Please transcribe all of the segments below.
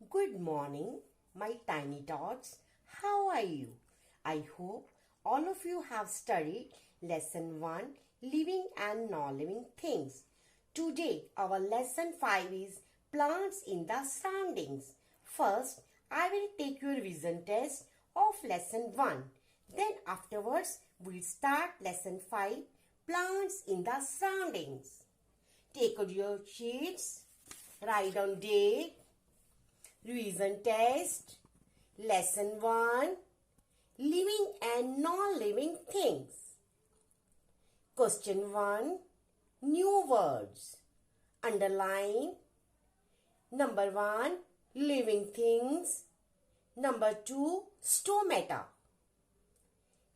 Good morning, my tiny tots. How are you? I hope all of you have studied lesson 1, living and non-living things. Today our lesson 5 is plants in the surroundings. First, I will take your revision test of lesson 1. Then afterwards, we'll start lesson 5, plants in the surroundings. Take out your sheets, write down date, revision test, lesson 1, living and non-living things. Question 1, new words. Underline. Number 1, living things. Number 2, stomata.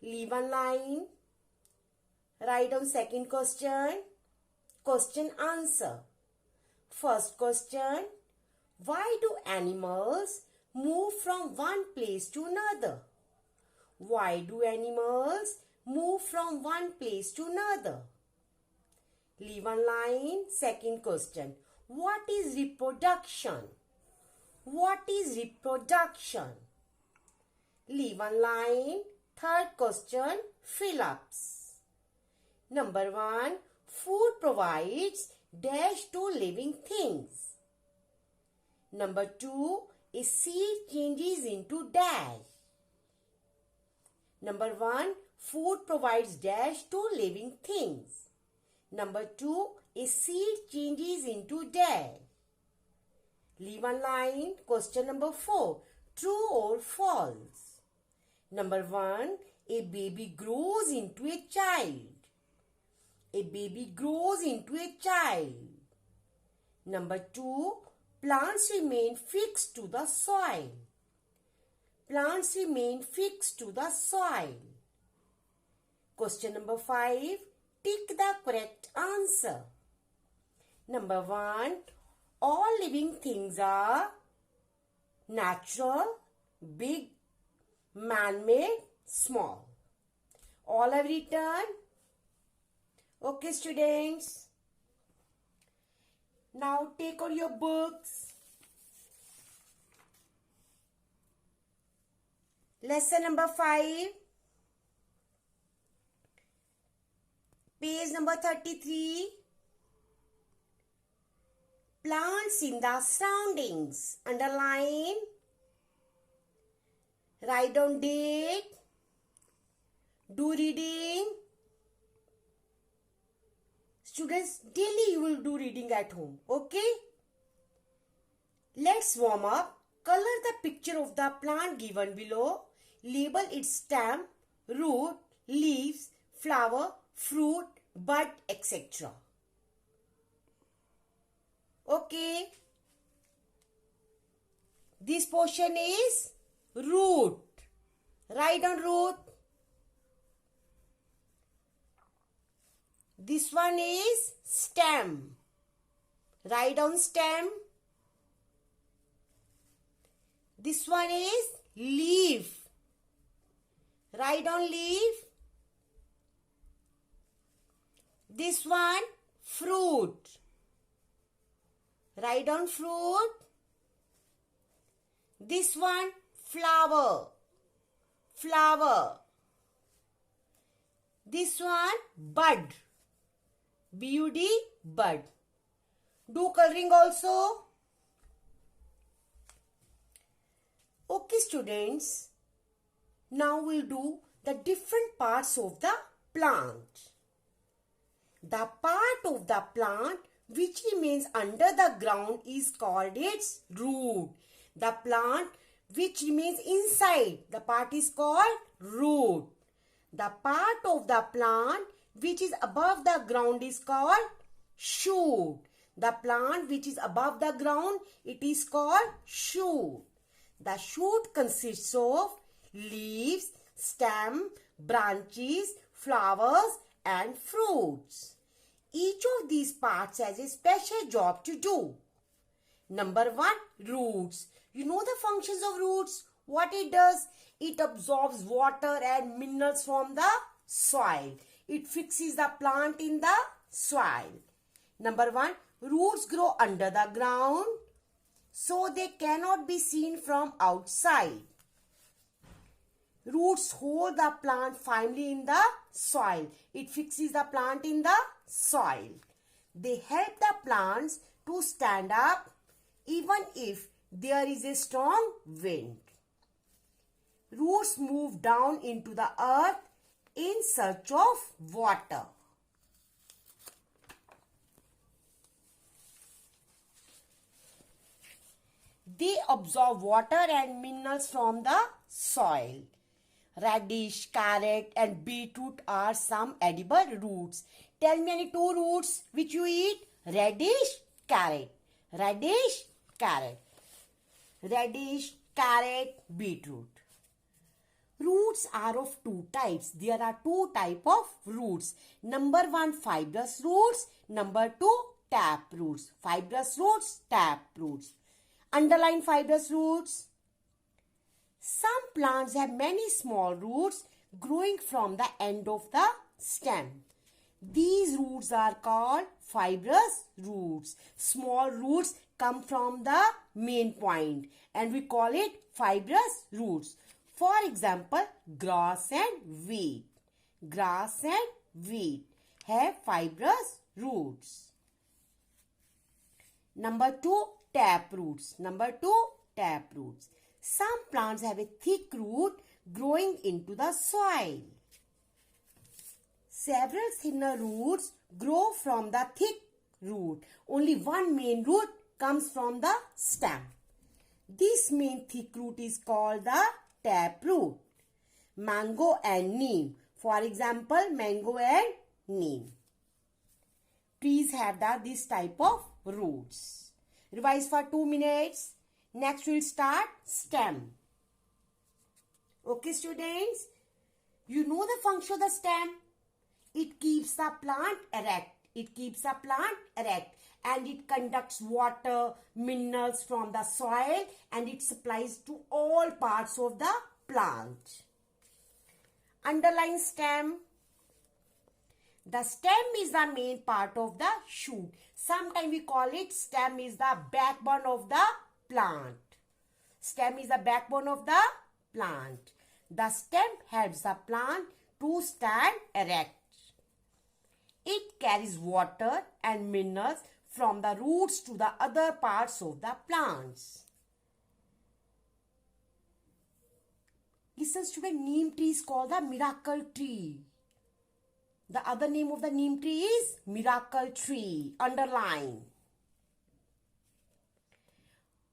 Leave one line. Write down second question. Question answer. First question, why do animals move from one place to another? Why do animals move from one place to another? Leave one line. Second question, what is reproduction? What is reproduction? Leave one line. Third question, fill-ups. Number 1, food provides dash to living things. Number 2, a seed changes into dash. Number 1, food provides dash to living things. Number 2, a seed changes into dash. Leave one line. Question number 4, true or false? Number 1, a baby grows into a child. A baby grows into a child. Number 2, plants remain fixed to the soil. Plants remain fixed to the soil. Question number 5, tick the correct answer. Number 1, all living things are natural, big, man-made, small. All have written. Okay, students. Now take out your books. Lesson number 5. Page number 33. Plants in the surroundings. Underline. Write down date. Do reading. Students, daily you will do reading at home. Okay? Let's warm up. Color the picture of the plant given below. Label its stem, root, leaves, flower, fruit, bud, etc. Okay? This portion is root. Write down root. This one is stem. Write down stem. This one is leaf. Write down leaf. This one fruit. Write down fruit. This one flower. Flower. This one bud. B-U-D, bud. Do coloring also. Okay, students. Now we'll do the different parts of the plant. The part of the plant which remains under the ground is called its root. The plant which remains inside the part is called root. The part of the plant which is above the ground is called shoot. The plant which is above the ground, it is called shoot. The shoot consists of leaves, stem, branches, flowers and fruits. Each of these parts has a special job to do. Number 1, roots. You know the functions of roots? What it does? It absorbs water and minerals from the soil. It fixes the plant in the soil. Number 1, roots grow under the ground. so they cannot be seen from outside. Roots hold the plant firmly in the soil. It fixes the plant in the soil. They help the plants to stand up even if there is a strong wind. Roots move down into the earth in search of water. They absorb water and minerals from the soil. Radish, carrot and beetroot are some edible roots. Tell me any two roots which you eat. Radish, carrot. Radish, carrot. Radish, carrot, beetroot. Roots are of two types. There are two types of roots. Number one, fibrous roots. Number two, tap roots. Fibrous roots, tap roots. Underline fibrous roots. Some plants have many small roots growing from the end of the stem. These roots are called fibrous roots. Small roots come from the main point and we call it fibrous roots. For example, grass and wheat. Grass and wheat have fibrous roots. Number two, tap roots. Number two, tap roots. Some plants have a thick root growing into the soil. Several thinner roots grow from the thick root. Only one main root comes from the stem. This main thick root is called the tap root. Mango and neem. For example, mango and neem. Trees have this type of roots. Revise for 2 minutes. Next we'll start stem. Okay students, you know the function of the stem. It keeps the plant erect. It keeps the plant erect and it conducts water, minerals from the soil and it supplies to all parts of the plant. Underline stem. The stem is the main part of the shoot. Sometimes we call it stem is the backbone of the plant. Stem is the backbone of the plant. The stem helps the plant to stand erect. It carries water and minerals from the roots to the other parts of the plants. Listen student, neem tree is called the miracle tree. The other name of the neem tree is miracle tree. Underline.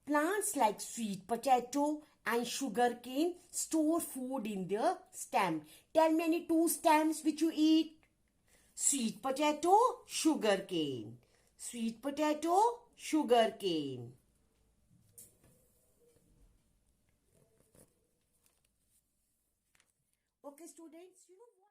Plants like sweet potato and sugarcane store food in their stem. Tell me any two stems which you eat. Sweet potato, sugarcane. Sweet potato, sugarcane. Okay students, you know what?